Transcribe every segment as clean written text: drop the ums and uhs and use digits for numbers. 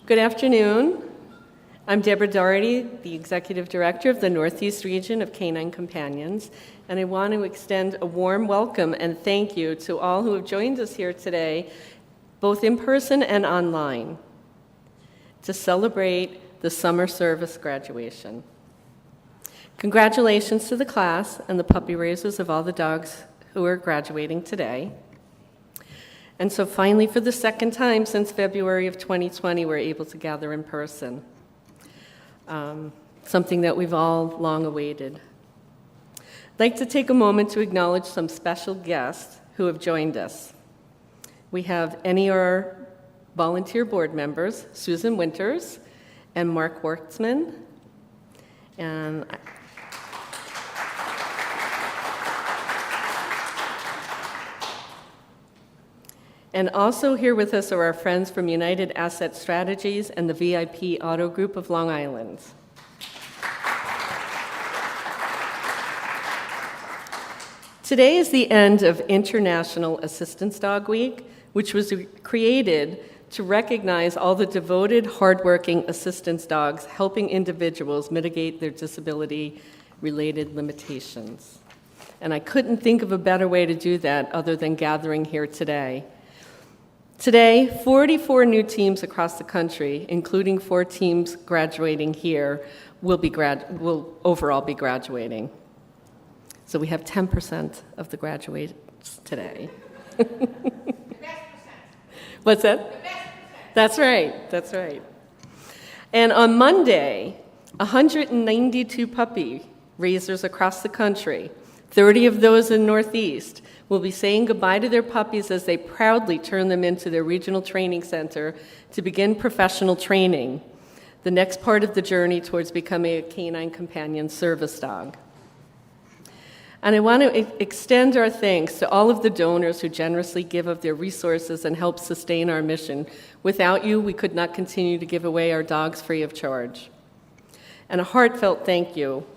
Good afternoon. I'm Deborah Doherty, the Executive Director of the Northeast Region of Canine Companions, and I want to extend a warm welcome and thank you to all who have joined us here today, both in person and online, to celebrate the summer service graduation. Congratulations to the class and the puppy raisers of all the dogs who are graduating today. And so finally, for the second time since February of 2020, we're able to gather in person, something that we've all long awaited. I'd like to take a moment to acknowledge some special guests who have joined us. We have NER volunteer board members, Susan Winters and Mark Wartzman, And also here with us are our friends from United Asset Strategies and the VIP Auto Group of Long Island. Today is the end of International Assistance Dog Week, which was created to recognize all the devoted, hardworking assistance dogs helping individuals mitigate their disability-related limitations. And I couldn't think of a better way to do that other than gathering here today. Today, 44 new teams across the country, including 4 teams graduating here, will overall be graduating. So we have 10% of the graduates today. The best percent. What's that? The best percent. That's right. And on Monday, 192 puppy raisers across the country, 30 of those in Northeast, will be saying goodbye to their puppies as they proudly turn them into their regional training center to begin professional training, the next part of the journey towards becoming a Canine Companion service dog. And I want to extend our thanks to all of the donors who generously give of their resources and help sustain our mission. Without you, we could not continue to give away our dogs free of charge. And a heartfelt thank you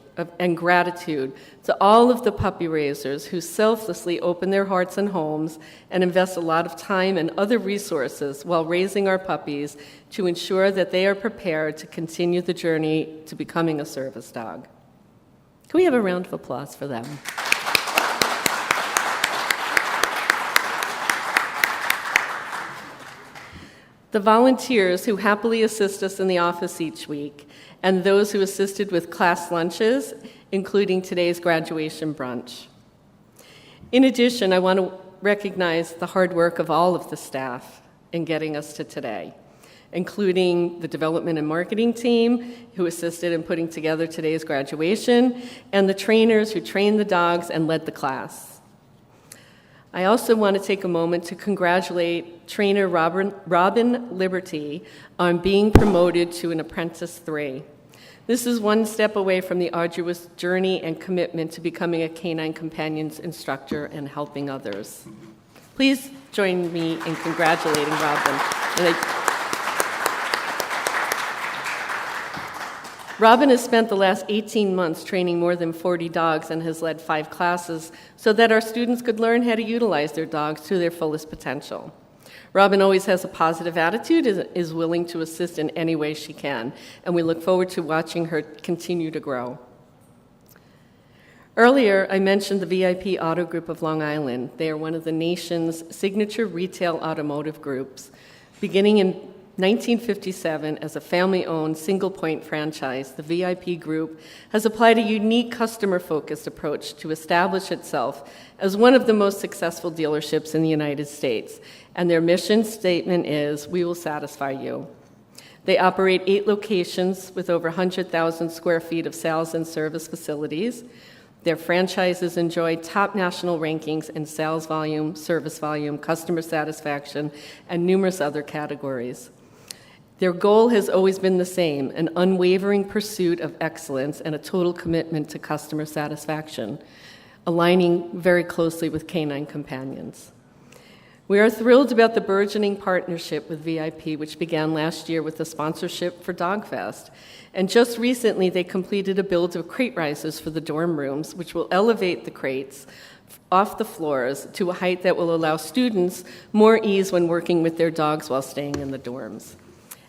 and gratitude to all of the puppy raisers who selflessly open their hearts and homes and invest a lot of time and other resources while raising our puppies to ensure that they are prepared to continue the journey to becoming a service dog. Can we have a round of applause for them? The volunteers who happily assist us in the office each week, and those who assisted with class lunches, including today's graduation brunch. In addition, I want to recognize the hard work of all of the staff in getting us to today, including the development and marketing team who assisted in putting together today's graduation, and the trainers who trained the dogs and led the class. I also want to take a moment to congratulate trainer Robin Liberty on being promoted to an Apprentice 3. This is one step away from the arduous journey and commitment to becoming a Canine Companions instructor and helping others. Please join me in congratulating Robin. Robin has spent the last 18 months training more than 40 dogs and has led 5 classes so that our students could learn how to utilize their dogs to their fullest potential. Robin always has a positive attitude and is willing to assist in any way she can, and we look forward to watching her continue to grow. Earlier, I mentioned the VIP Auto Group of Long Island. They are one of the nation's signature retail automotive groups, beginning in 1957, as a family-owned, single-point franchise, the VIP Group has applied a unique customer-focused approach to establish itself as one of the most successful dealerships in the United States, and their mission statement is, "We will satisfy you." They operate 8 locations with over 100,000 square feet of sales and service facilities. Their franchises enjoy top national rankings in sales volume, service volume, customer satisfaction, and numerous other categories. Their goal has always been the same, an unwavering pursuit of excellence and a total commitment to customer satisfaction, aligning very closely with Canine Companions. We are thrilled about the burgeoning partnership with VIP, which began last year with the sponsorship for DogFest. And just recently, they completed a build of crate risers for the dorm rooms, which will elevate the crates off the floors to a height that will allow students more ease when working with their dogs while staying in the dorms.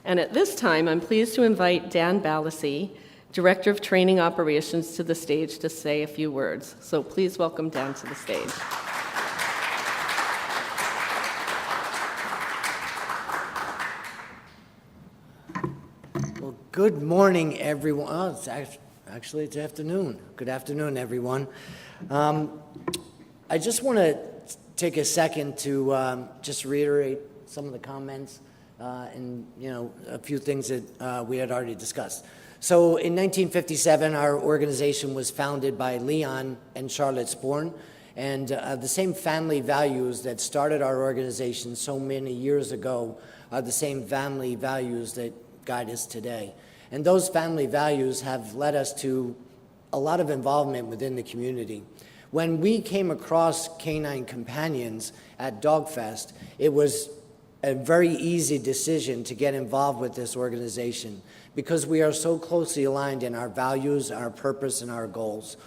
And at this time, I'm pleased to invite Dan Ballasy, Director of Training Operations, to the stage to say a few words. So please welcome Dan to the stage. Well, good morning, everyone. Oh, it's actually it's afternoon. Good afternoon, everyone. I just want to take a second to just reiterate some of the comments and a few things that we had already discussed. So in 1957, our organization was founded by Leon and Charlotte Sporn, and the same family values that started our organization so many years ago are the same family values that guide us today. And those family values have led us to a lot of involvement within the community. When we came across Canine Companions at Dogfest, it was a very easy decision to get involved with this organization because we are so closely aligned in our values, our purpose, and our goals.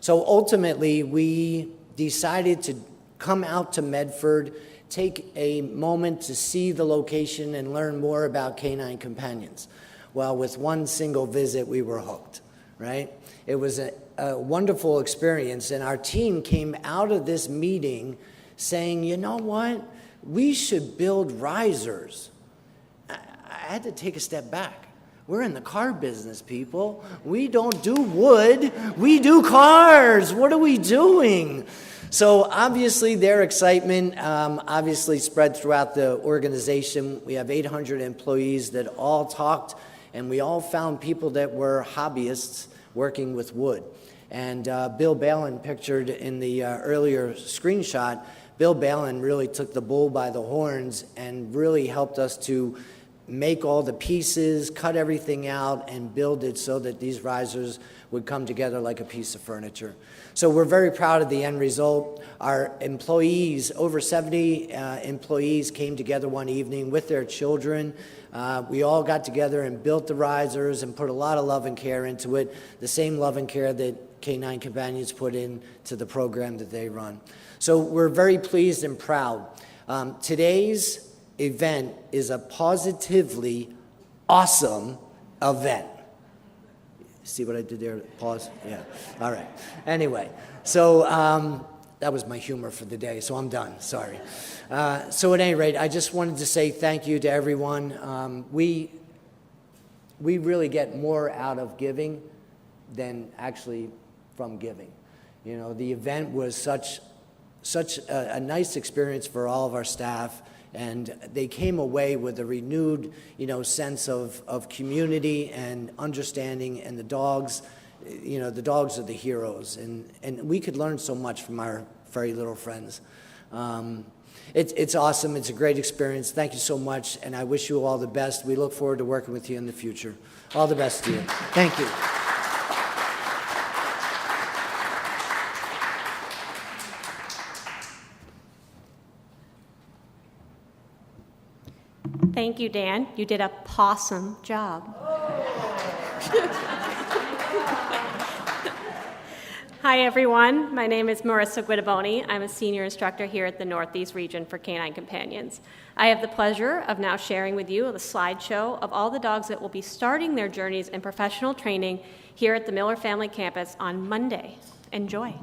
So ultimately, we decided to come out to Medford, take a moment to see the location and learn more about Canine Companions. Well, with one single visit, we were hooked, right? It was a wonderful experience, and our team came out of this meeting saying, you know what? We should build risers. I had to take a step back. We're in the car business, people. We don't do wood. We do cars. What are we doing? So obviously their excitement obviously spread throughout the organization. We have 800 employees that all talked, and we all found people that were hobbyists working with wood. And Bill Balin, pictured in the earlier screenshot, Bill Balin really took the bull by the horns and really helped us to make all the pieces, cut everything out, and build it so that these risers would come together like a piece of furniture. So we're very proud of the end result. Our employees, over 70 employees, came together one evening with their children. We all got together and built the risers and put a lot of love and care into it, the same love and care that Canine Companions put into the program that they run. So we're very pleased and proud. Today's event is a positively awesome event. See what I did there? Pause? Yeah. All right. Anyway, so that was my humor for the day, so I'm done. Sorry. So at any rate, I just wanted to say thank you to everyone. We really get more out of giving than actually from giving. You know, the event was such a nice experience for all of our staff, and they came away with a renewed, sense of community and understanding. And the dogs, the dogs are the heroes, and we could learn so much from our furry little friends. It's awesome. It's a great experience. Thank you so much, and I wish you all the best. We look forward to working with you in the future. All the best to you. Thank you. Thank you, Dan. You did a possum job. Hi, everyone. My name is Marissa Guidaboni. I'm a senior instructor here at the Northeast region for Canine Companions. I have the pleasure of now sharing with you the slideshow of all the dogs that will be starting their journeys in professional training here at the Miller Family Campus on Monday. Enjoy.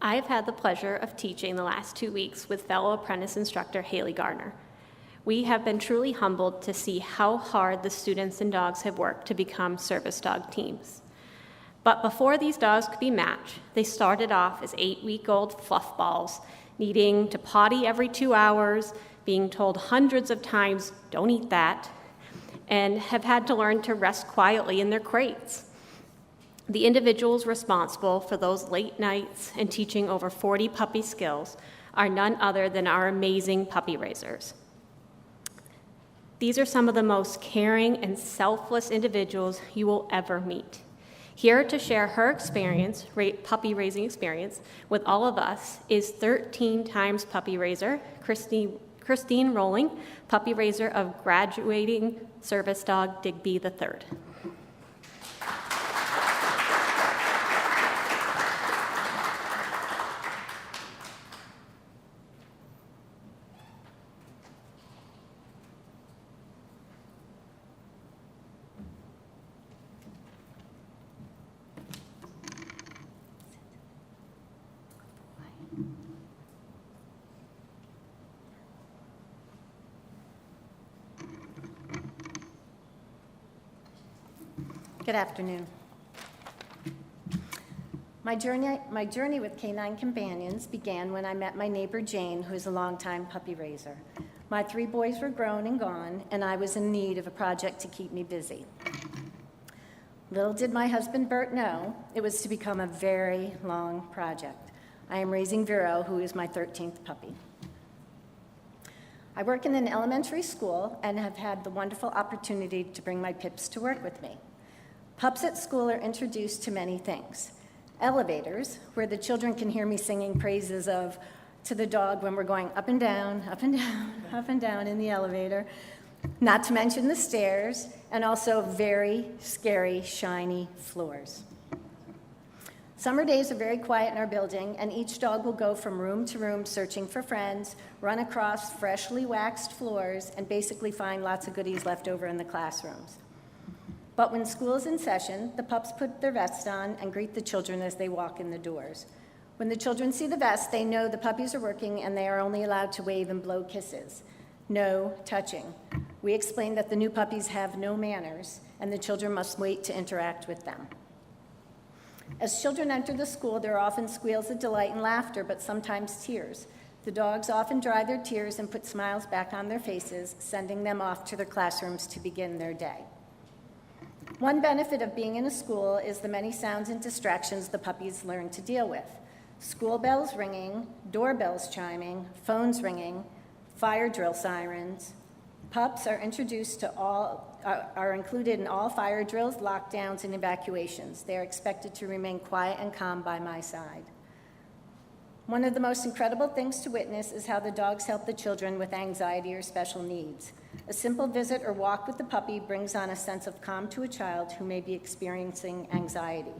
I have had the pleasure of teaching the last 2 weeks with fellow apprentice instructor Haley Gardner. We have been truly humbled to see how hard the students and dogs have worked to become service dog teams. But before these dogs could be matched, they started off as 8-week-old fluff balls, needing to potty every 2 hours, being told hundreds of times, "Don't eat that," and have had to learn to rest quietly in their crates. The individuals responsible for those late nights and teaching over 40 puppy skills are none other than our amazing puppy raisers. These are some of the most caring and selfless individuals you will ever meet. Here to share her experience, puppy raising experience, with all of us is 13 times puppy raiser, Christine Rowling, puppy raiser of graduating service dog Digby III. Good afternoon. My journey with Canine Companions began when I met my neighbor Jane, who is a longtime puppy raiser. My 3 boys were grown and gone, and I was in need of a project to keep me busy. Little did my husband Bert know, it was to become a very long project. I am raising Vero, who is my 13th puppy. I work in an elementary school and have had the wonderful opportunity to bring my Pips to work with me. Pups at school are introduced to many things. Elevators, where the children can hear me singing praises to the dog when we're going up and down, up and down, up and down in the elevator. Not to mention the stairs, and also very scary, shiny floors. Summer days are very quiet in our building, and each dog will go from room to room searching for friends, run across freshly waxed floors, and basically find lots of goodies left over in the classrooms. But when school is in session, the pups put their vests on and greet the children as they walk in the doors. When the children see the vest, they know the puppies are working and they are only allowed to wave and blow kisses. No touching. We explain that the new puppies have no manners and the children must wait to interact with them. As children enter the school, there are often squeals of delight and laughter, but sometimes tears. The dogs often dry their tears and put smiles back on their faces, sending them off to their classrooms to begin their day. One benefit of being in a school is the many sounds and distractions the puppies learn to deal with. School bells ringing, doorbells chiming, phones ringing, fire drill sirens. Pups are included in all fire drills, lockdowns, and evacuations. They are expected to remain quiet and calm by my side. One of the most incredible things to witness is how the dogs help the children with anxiety or special needs. A simple visit or walk with the puppy brings on a sense of calm to a child who may be experiencing anxiety.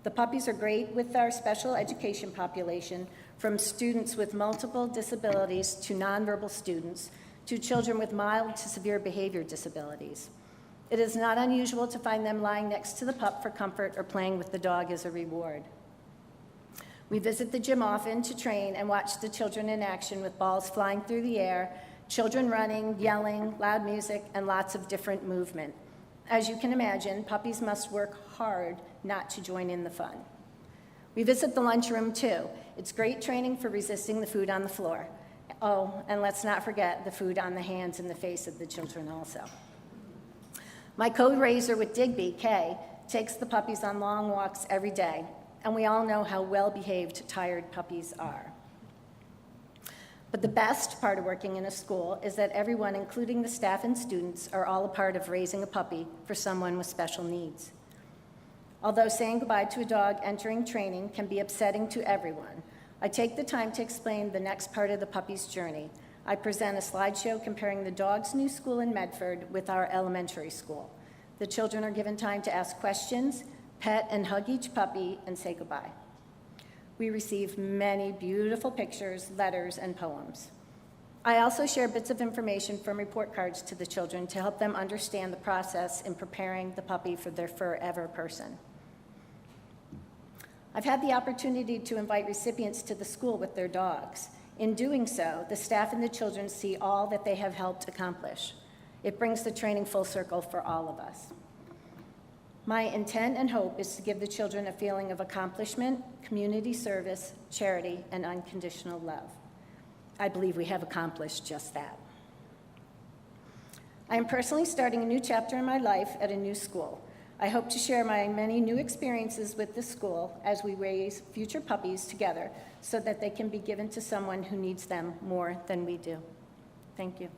The puppies are great with our special education population, from students with multiple disabilities to nonverbal students, to children with mild to severe behavior disabilities. It is not unusual to find them lying next to the pup for comfort or playing with the dog as a reward. We visit the gym often to train and watch the children in action with balls flying through the air, children running, yelling, loud music, and lots of different movement. As you can imagine, puppies must work hard not to join in the fun. We visit the lunchroom too. It's great training for resisting the food on the floor. Oh, and let's not forget the food on the hands and the face of the children also. My co-raiser with Digby, Kay, takes the puppies on long walks every day, and we all know how well-behaved, tired puppies are. But the best part of working in a school is that everyone, including the staff and students, are all a part of raising a puppy for someone with special needs. Although saying goodbye to a dog entering training can be upsetting to everyone, I take the time to explain the next part of the puppy's journey. I present a slideshow comparing the dog's new school in Medford with our elementary school. The children are given time to ask questions, pet and hug each puppy, and say goodbye. We receive many beautiful pictures, letters, and poems. I also share bits of information from report cards to the children to help them understand the process in preparing the puppy for their forever person. I've had the opportunity to invite recipients to the school with their dogs. In doing so, the staff and the children see all that they have helped accomplish. It brings the training full circle for all of us. My intent and hope is to give the children a feeling of accomplishment, community service, charity, and unconditional love. I believe we have accomplished just that. I am personally starting a new chapter in my life at a new school. I hope to share my many new experiences with the school as we raise future puppies together so that they can be given to someone who needs them more than we do. Thank you.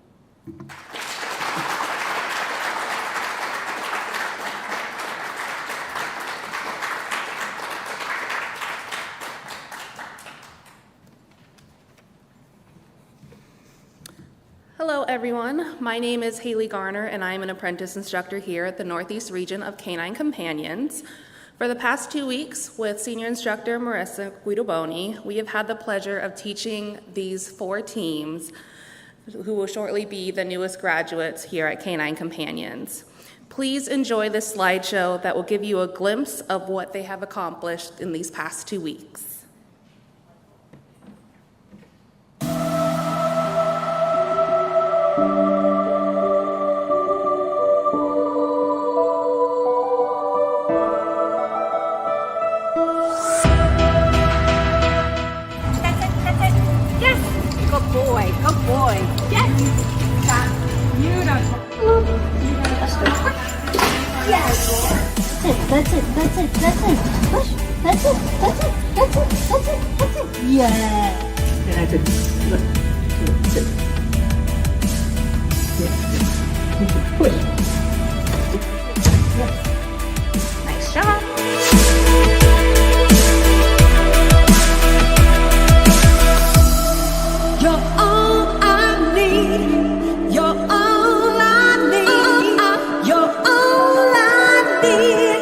Hello everyone, my name is Haley Garner and I am an apprentice instructor here at the Northeast region of Canine Companions. For the past 2 weeks with senior instructor Marissa Guidoboni, we have had the pleasure of teaching these 4 teams who will shortly be the newest graduates here at Canine Companions. Please enjoy this slideshow that will give you a glimpse of what they have accomplished in these past 2 weeks. That's it. Push. That's it. Yeah. And I could look. Sit. Yeah. Push. Yes. Nice job. You're all I need. You're all I need. You're all I need.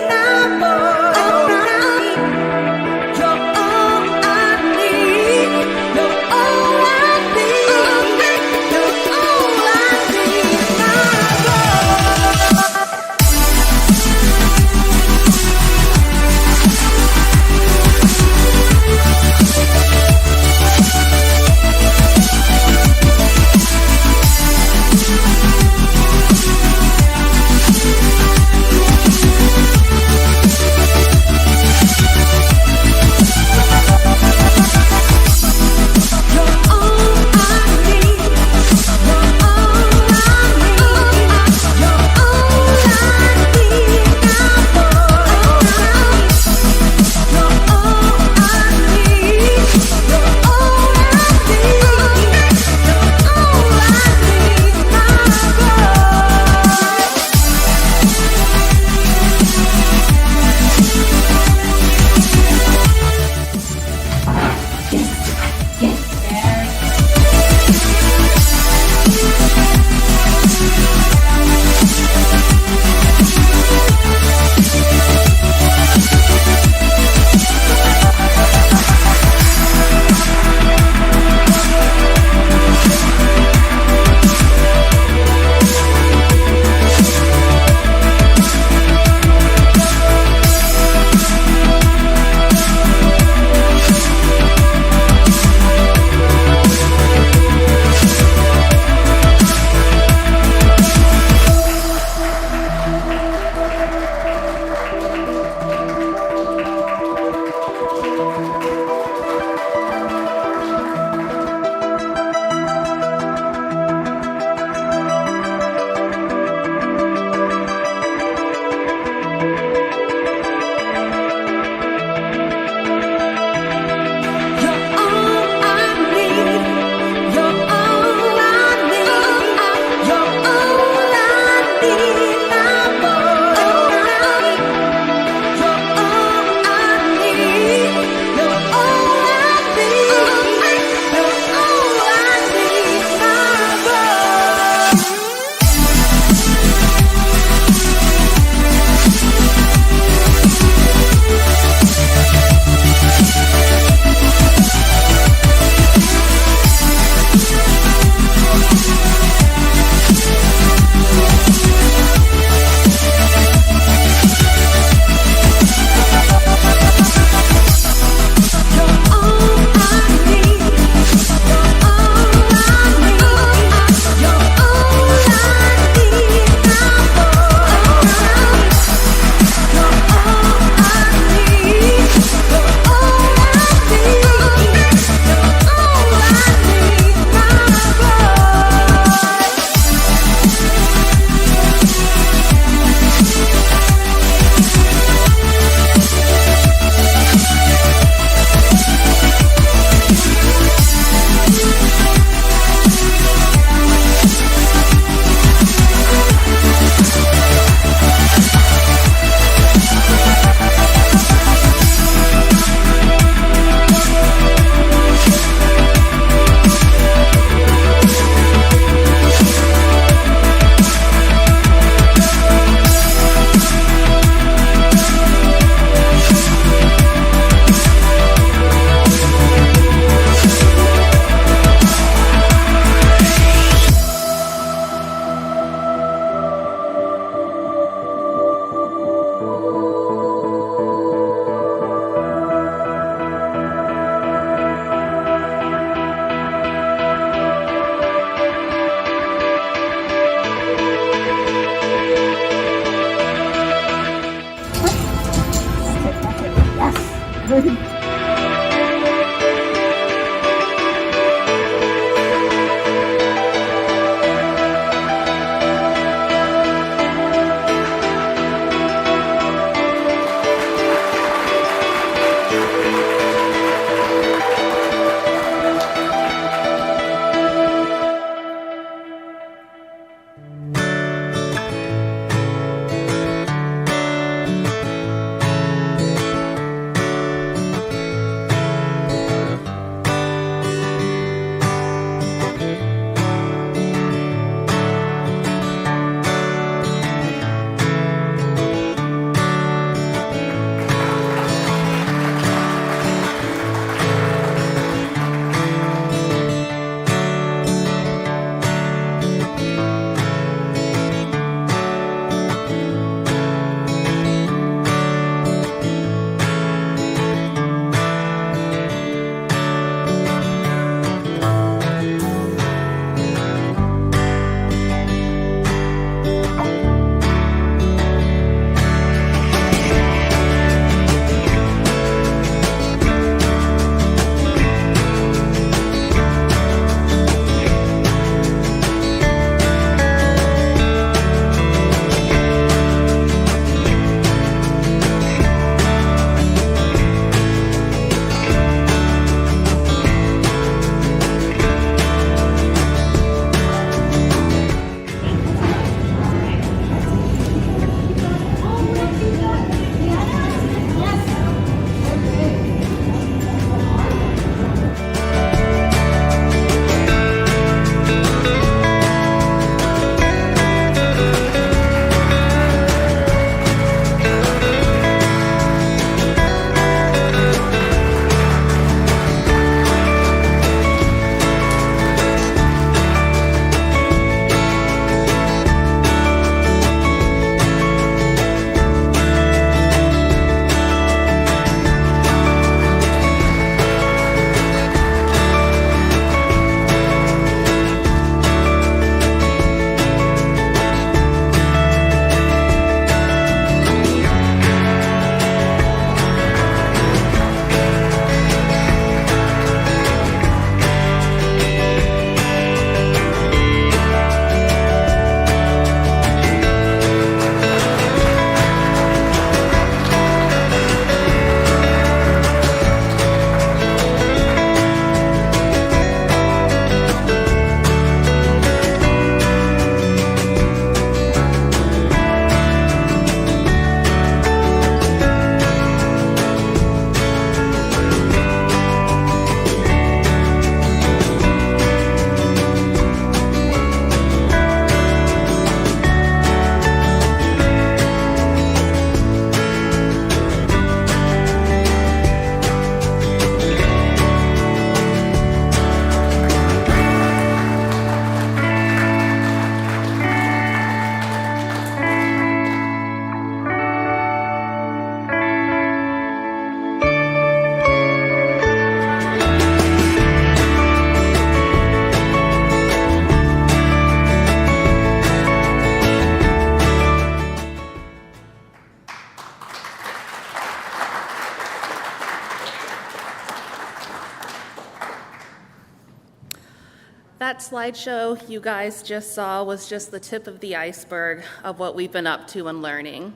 That slideshow you guys just saw was just the tip of the iceberg of what we've been up to and learning.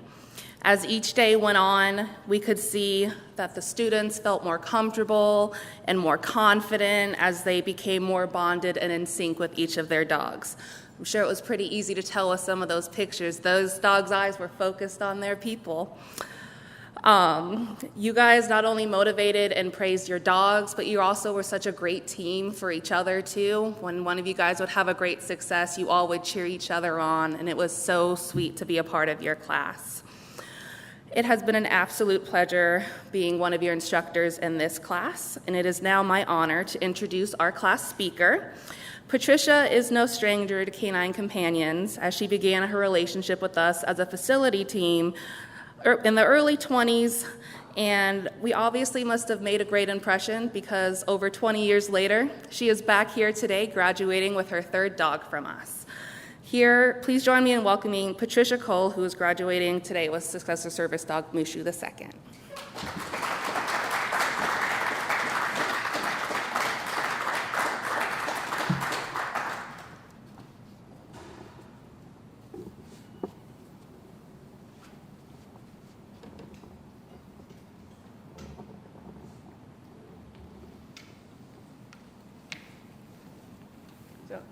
As each day went on, we could see that the students felt more comfortable and more confident as they became more bonded and in sync with each of their dogs. I'm sure it was pretty easy to tell with some of those pictures. Those dogs' eyes were focused on their people. You guys not only motivated and praised your dogs, but you also were such a great team for each other too. When one of you guys would have a great success, you all would cheer each other on, and it was so sweet to be a part of your class. It has been an absolute pleasure being one of your instructors in this class, and it is now my honor to introduce our class speaker. Patricia is no stranger to Canine Companions, as she began her relationship with us as a facility team in the early 20s, and we obviously must have made a great impression because over 20 years later, she is back here today graduating with her third dog from us. Here, please join me in welcoming Patricia Cole, who is graduating today with Successor Service Dog Mushu II.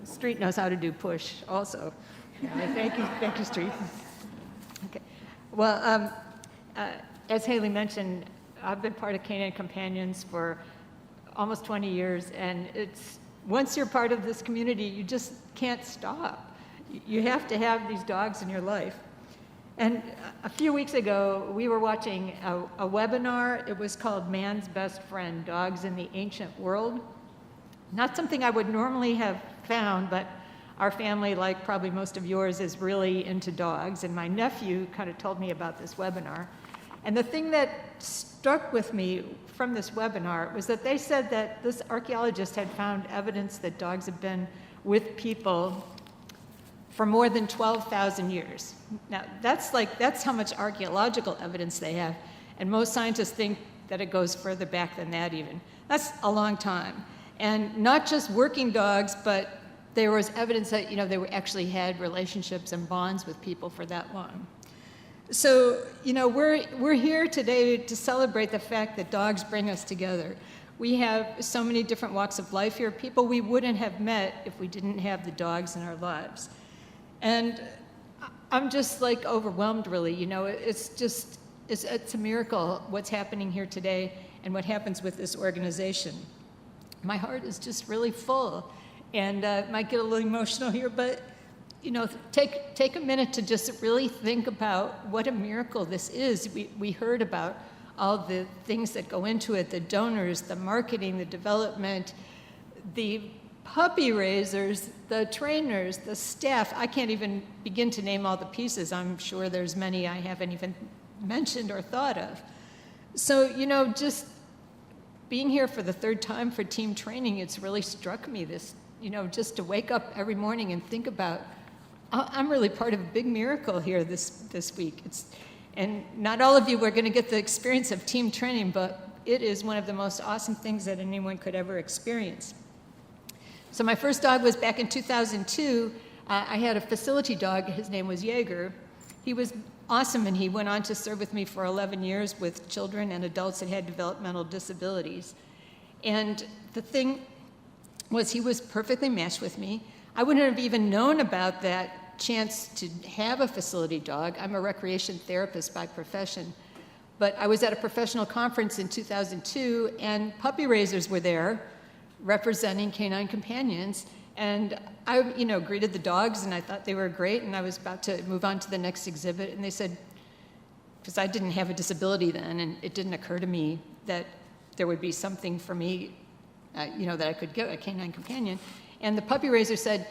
Street knows how to do push also. Thank you, Street. Okay. Well, as Haley mentioned, I've been part of Canine Companions for almost 20 years, and once you're part of this community, you just can't stop. You have to have these dogs in your life. And a few weeks ago, we were watching a webinar. It was called Man's Best Friend, Dogs in the Ancient World. Not something I would normally have found, but our family, like probably most of yours, is really into dogs. And my nephew kind of told me about this webinar. And the thing that struck with me from this webinar was that they said that this archaeologist had found evidence that dogs have been with people for more than 12,000 years. Now, that's how much archaeological evidence they have. And most scientists think that it goes further back than that even. That's a long time. And not just working dogs, but there was evidence that, they actually had relationships and bonds with people for that long. So, we're here today to celebrate the fact that dogs bring us together. We have so many different walks of life here, people we wouldn't have met if we didn't have the dogs in our lives. And I'm just overwhelmed, really. It's a miracle what's happening here today and what happens with this organization. My heart is just really full, and might get a little emotional here, but take a minute to just really think about what a miracle this is. We heard about all the things that go into it, the donors, the marketing, the development, the puppy raisers, the trainers, the staff. I can't even begin to name all the pieces. I'm sure there's many I haven't even mentioned or thought of. So, just being here for the third time for team training, it's really struck me this, just to wake up every morning and think about, I'm really part of a big miracle here this week. And not all of you are going to get the experience of team training, but it is one of the most awesome things that anyone could ever experience. So my first dog was back in 2002. I had a facility dog. His name was Jaeger. He was awesome, and he went on to serve with me for 11 years with children and adults that had developmental disabilities. And the thing was, he was perfectly matched with me. I wouldn't have even known about that chance to have a facility dog. I'm a recreation therapist by profession. But I was at a professional conference in 2002, and puppy raisers were there representing Canine Companions. And I, greeted the dogs, and I thought they were great, and I was about to move on to the next exhibit, and they said, because I didn't have a disability then, and it didn't occur to me that there would be something for me, that I could get a Canine Companion. And the puppy raiser said,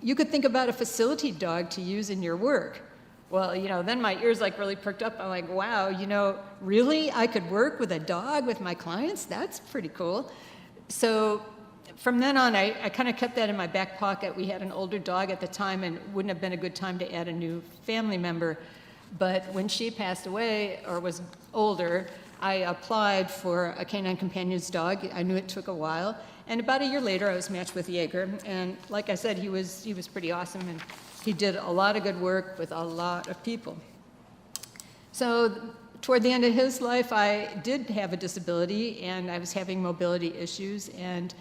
you could think about a facility dog to use in your work. Well, then my ears really perked up. I'm like, wow, really? I could work with a dog with my clients? That's pretty cool. So from then on, I kind of kept that in my back pocket. We had an older dog at the time, and it wouldn't have been a good time to add a new family member. But when she passed away or was older, I applied for a Canine Companions dog. I knew it took a while. And about a year later, I was matched with Jaeger. And like I said, he was pretty awesome, and he did a lot of good work with a lot of people. So toward the end of his life, I did have a disability, and I was having mobility issues. And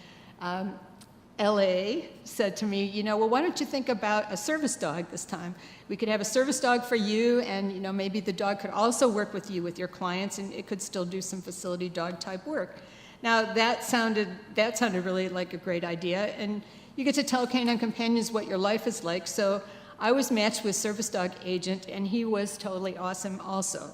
LA said to me, well, why don't you think about a service dog this time? We could have a service dog for you, and maybe the dog could also work with you with your clients, and it could still do some facility dog type work. Now that sounded really like a great idea, and you get to tell Canine Companions what your life is like. So I was matched with service dog agent, and he was totally awesome also.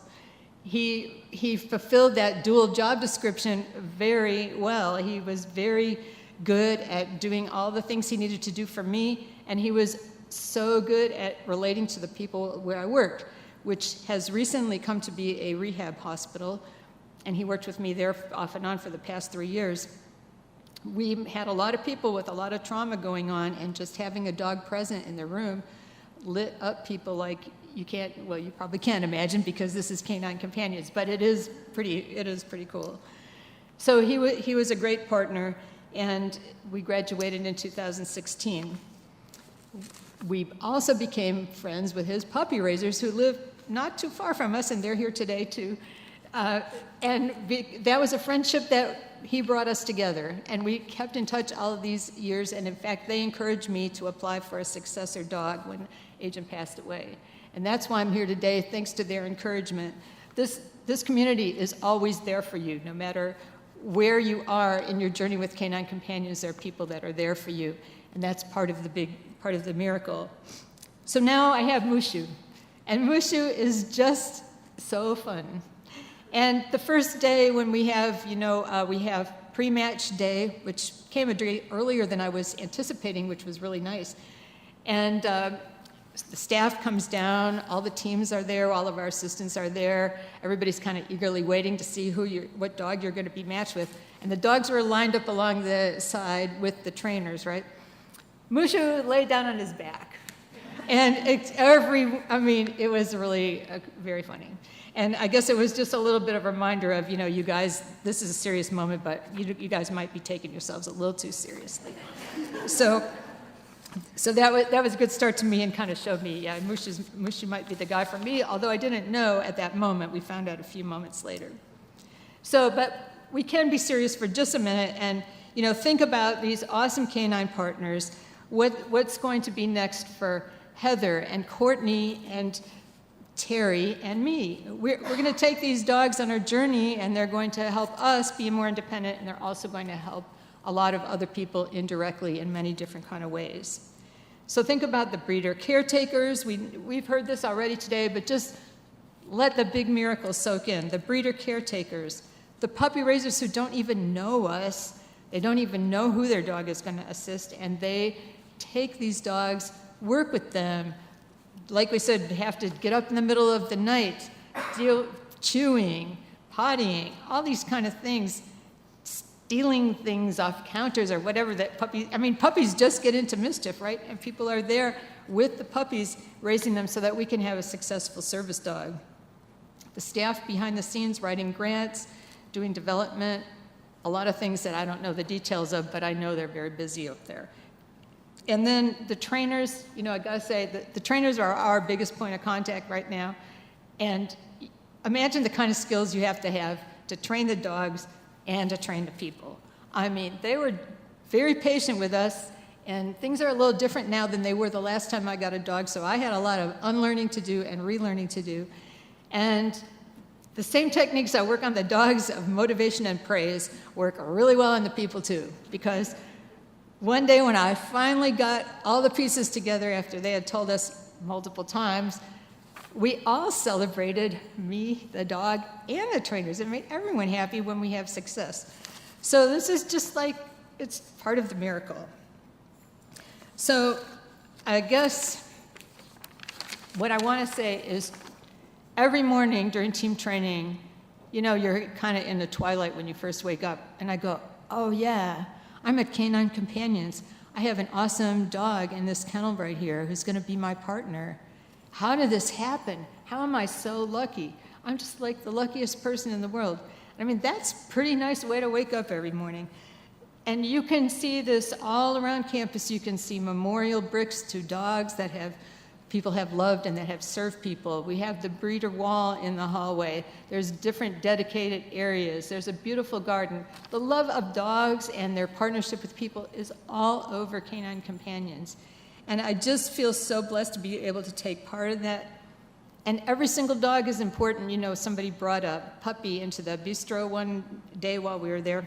He fulfilled that dual job description very well. He was very good at doing all the things he needed to do for me, and he was so good at relating to the people where I worked, which has recently come to be a rehab hospital, and he worked with me there off and on for the past 3 years. We had a lot of people with a lot of trauma going on, and just having a dog present in the room lit up people like you probably can't imagine, because this is Canine Companions, but it is pretty cool. So he was a great partner, and we graduated in 2016. We also became friends with his puppy raisers, who live not too far from us, and they're here today too. And that was a friendship that he brought us together, and we kept in touch all of these years, and in fact, they encouraged me to apply for a successor dog when Agent passed away. And that's why I'm here today, thanks to their encouragement. This community is always there for you, no matter where you are in your journey with Canine Companions. There are people that are there for you, and that's part of the miracle. So now I have Mushu, and Mushu is just so fun. And the first day when we have, we have pre-match day, which came a day earlier than I was anticipating, which was really nice. And the staff comes down, all the teams are there, all of our assistants are there. Everybody's kind of eagerly waiting to see what dog you're going to be matched with. And the dogs were lined up along the side with the trainers, right? Mushu laid down on his back. And it was really very funny. And I guess it was just a little bit of a reminder of, you guys, this is a serious moment, but you guys might be taking yourselves a little too seriously. So that was a good start to me and kind of showed me, yeah, Mushu might be the guy for me, although I didn't know at that moment. We found out a few moments later. But we can be serious for just a minute and, think about these awesome canine partners, what's going to be next for Heather and Courtney and Terry and me. We're going to take these dogs on our journey, and they're going to help us be more independent, and they're also going to help a lot of other people indirectly in many different kind of ways. So think about the breeder caretakers. We've heard this already today, but just let the big miracles soak in. The breeder caretakers, the puppy raisers who don't even know us, they don't even know who their dog is going to assist, and they take these dogs, work with them. Like we said, have to get up in the middle of the night, chewing, pottying, all these kind of things, stealing things off counters or whatever that puppies just get into mischief, right? And people are there with the puppies, raising them so that we can have a successful service dog. The staff behind the scenes, writing grants, doing development, a lot of things that I don't know the details of, but I know they're very busy up there. And then the trainers, I gotta say, the trainers are our biggest point of contact right now. And imagine the kind of skills you have to train the dogs and to train the people. They were very patient with us, and things are a little different now than they were the last time I got a dog, so I had a lot of unlearning to do and relearning to do. And the same techniques that work on the dogs of motivation and praise work really well on the people too, because one day when I finally got all the pieces together after they had told us multiple times, we all celebrated, me, the dog, and the trainers. It made everyone happy when we have success. So this is just it's part of the miracle. So I guess what I want to say is every morning during team training, you're kind of in the twilight when you first wake up, and I go, oh yeah, I'm at Canine Companions. I have an awesome dog in this kennel right here who's going to be my partner. How did this happen? How am I so lucky? I'm just like the luckiest person in the world. That's a pretty nice way to wake up every morning. And you can see this all around campus. You can see memorial bricks to dogs that people have loved and that have served people. We have the breeder wall in the hallway. There's different dedicated areas. There's a beautiful garden. The love of dogs and their partnership with people is all over Canine Companions. And I just feel so blessed to be able to take part in that. And every single dog is important. Somebody brought a puppy into the bistro one day while we were there.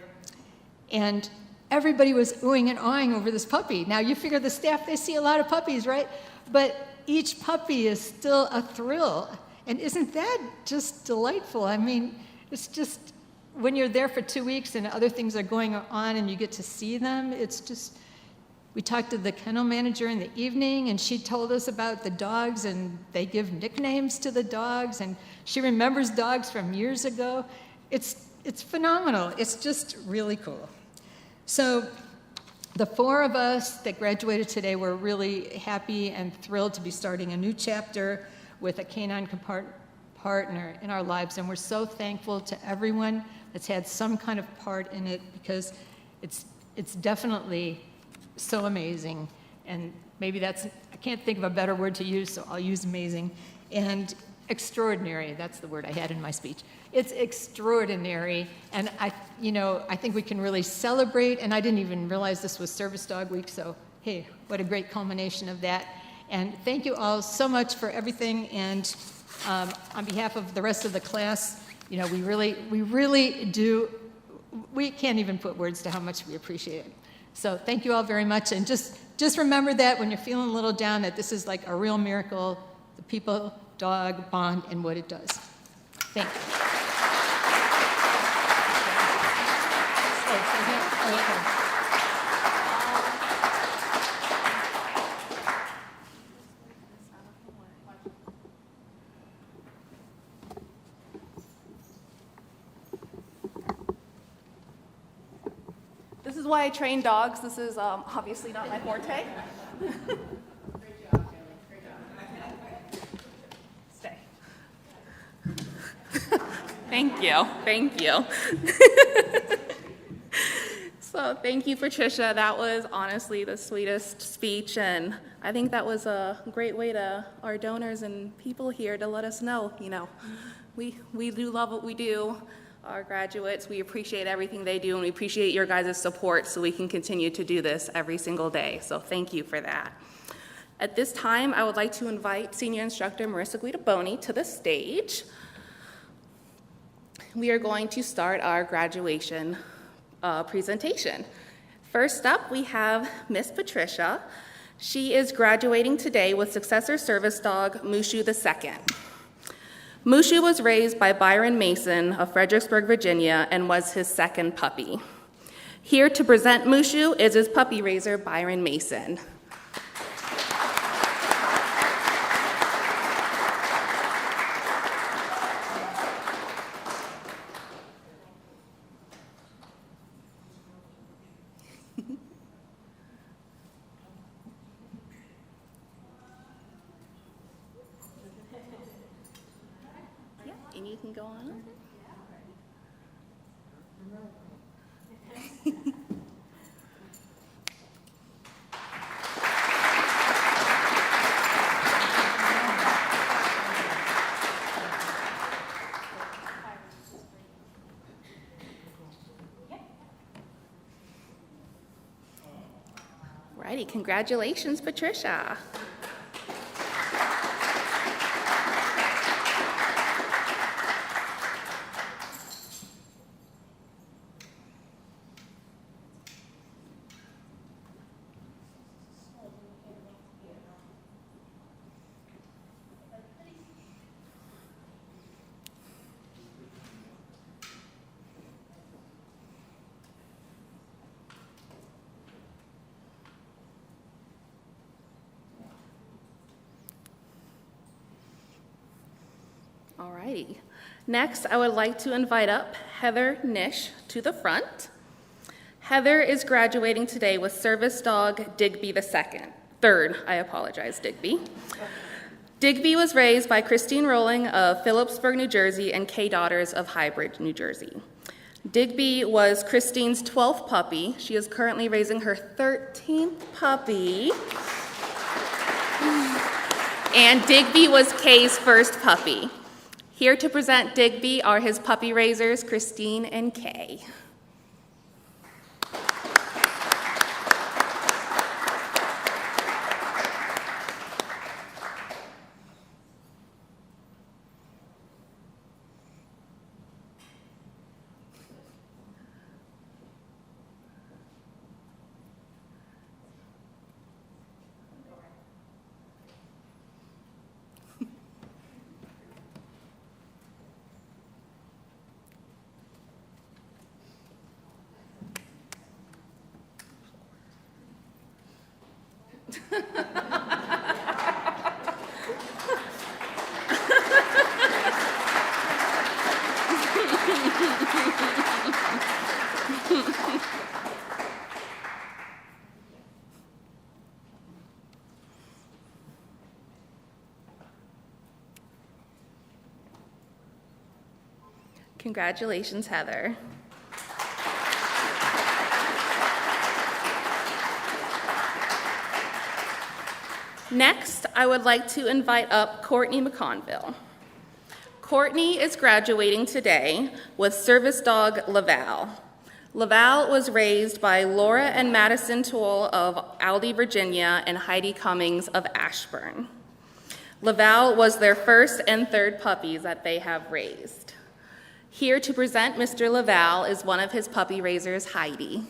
And everybody was oohing and awing over this puppy. Now, you figure the staff, they see a lot of puppies, right? But each puppy is still a thrill. And isn't that just delightful? It's just, when you're there for 2 weeks and other things are going on and you get to see them, it's just, we talked to the kennel manager in the evening, and she told us about the dogs, and they give nicknames to the dogs, and she remembers dogs from years ago. It's phenomenal. It's just really cool. So the 4 of us that graduated today were really happy and thrilled to be starting a new chapter with a canine partner in our lives, and we're so thankful to everyone that's had some kind of part in it, because it's definitely so amazing. And maybe I can't think of a better word to use, so I'll use amazing. And extraordinary, that's the word I had in my speech. It's extraordinary, and I think we can really celebrate, and I didn't even realize this was Service Dog Week, so hey, what a great culmination of that. And thank you all so much for everything, and on behalf of the rest of the class, we really do, we can't even put words to how much we appreciate it. So thank you all very much, and just remember that when you're feeling a little down, that this is like a real miracle, the people-dog bond and what it does. Thank you. This is why I train dogs. This is obviously not my forte. Stay. Thank you. So thank you, Patricia. That was honestly the sweetest speech, and I think that was a great way to our donors and people here to let us know, we do love what we do. Our graduates, we appreciate everything they do, and we appreciate your guys' support so we can continue to do this every single day. So thank you for that. At this time, I would like to invite Senior Instructor Marissa Guidoboni to the stage. We are going to start our graduation presentation. First up, we have Miss Patricia. She is graduating today with successor service dog Mushu II. Mushu was raised by Byron Mason of Fredericksburg, Virginia, and was his second puppy. Here to present Mushu is his puppy raiser, Byron Mason. And you can go on. Righty, congratulations, Patricia. All righty. Next, I would like to invite up Heather Nish to the front. Heather is graduating today with service dog Digby third. I apologize, Digby. Digby was raised by Christine Rowling of Phillipsburg, New Jersey, and Kay Daughters of Highbridge, New Jersey. Digby was Christine's 12th puppy. She is currently raising her 13th puppy. And Digby was Kay's first puppy. Here to present Digby are his puppy raisers, Christine and Kay. Congratulations, Heather. Next, I would like to invite up Courtney McConville. Courtney is graduating today with service dog Lavalle. Lavalle was raised by Laura and Madison Toole of Aldie, Virginia, and Heidi Cummings of Ashburn. Lavalle was their first and third puppies that they have raised. Here to present Mr. Lavalle is one of his puppy raisers, Heidi.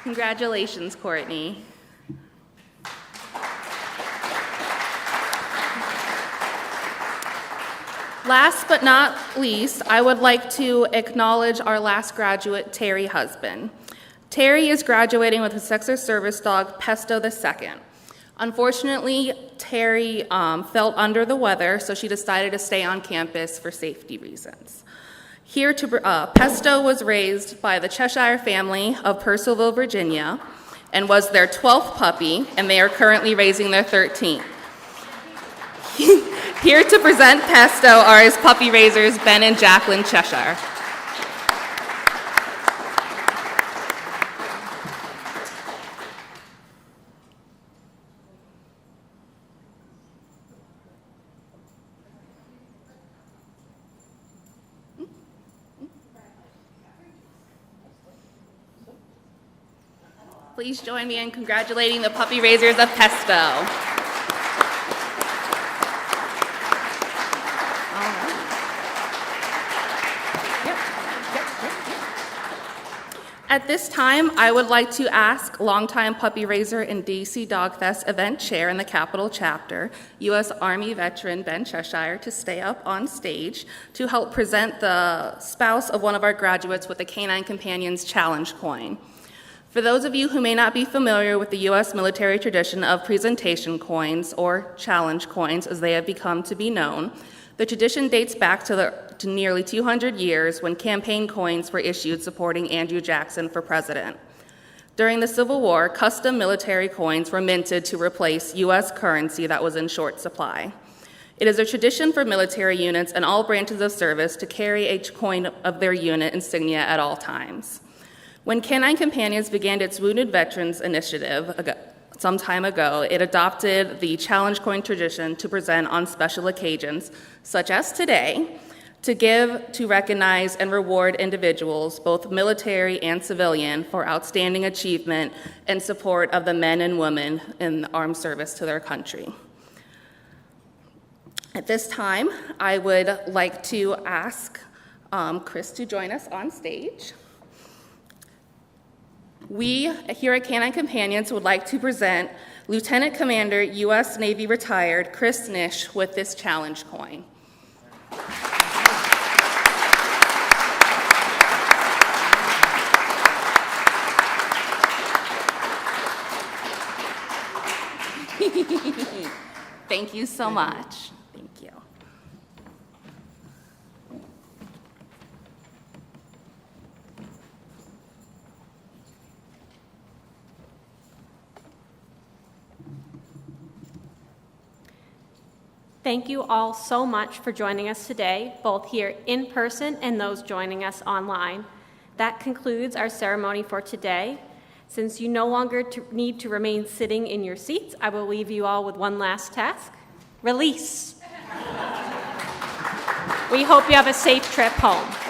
Congratulations, Courtney. Last but not least, I would like to acknowledge our last graduate, Terry Husband. Terry is graduating with his sex or service dog, Pesto II. Unfortunately, Terry felt under the weather, so she decided to stay on campus for safety reasons. Pesto was raised by the Cheshire family of Purcellville, Virginia, and was their 12th puppy, and they are currently raising their 13th. Here to present Pesto are his puppy raisers, Ben and Jacqueline Cheshire. Please join me in congratulating the puppy raisers of Pesto. At this time, I would like to ask longtime puppy raiser and DC Dog Fest event chair in the Capitol chapter, U.S. Army veteran Ben Cheshire, to stay up on stage to help present the spouse of one of our graduates with the Canine Companions Challenge coin. For those of you who may not be familiar with the U.S. military tradition of presentation coins, or challenge coins as they have become to be known, the tradition dates back to nearly 200 years when campaign coins were issued supporting Andrew Jackson for president. During the Civil War, custom military coins were minted to replace U.S. currency that was in short supply. It is a tradition for military units and all branches of service to carry a coin of their unit insignia at all times. When Canine Companions began its Wounded Veterans Initiative some time ago, it adopted the challenge coin tradition to present on special occasions, such as today, to give, to recognize, and reward individuals, both military and civilian, for outstanding achievement and support of the men and women in armed service to their country. At this time, I would like to ask Chris to join us on stage. We here at Canine Companions would like to present Lieutenant Commander, U.S. Navy retired, Chris Nish, with this challenge coin. Thank you so much. Thank you. Thank you all so much for joining us today, both here in person and those joining us online. That concludes our ceremony for today. Since you no longer need to remain sitting in your seats, I will leave you all with one last task: release. We hope you have a safe trip home.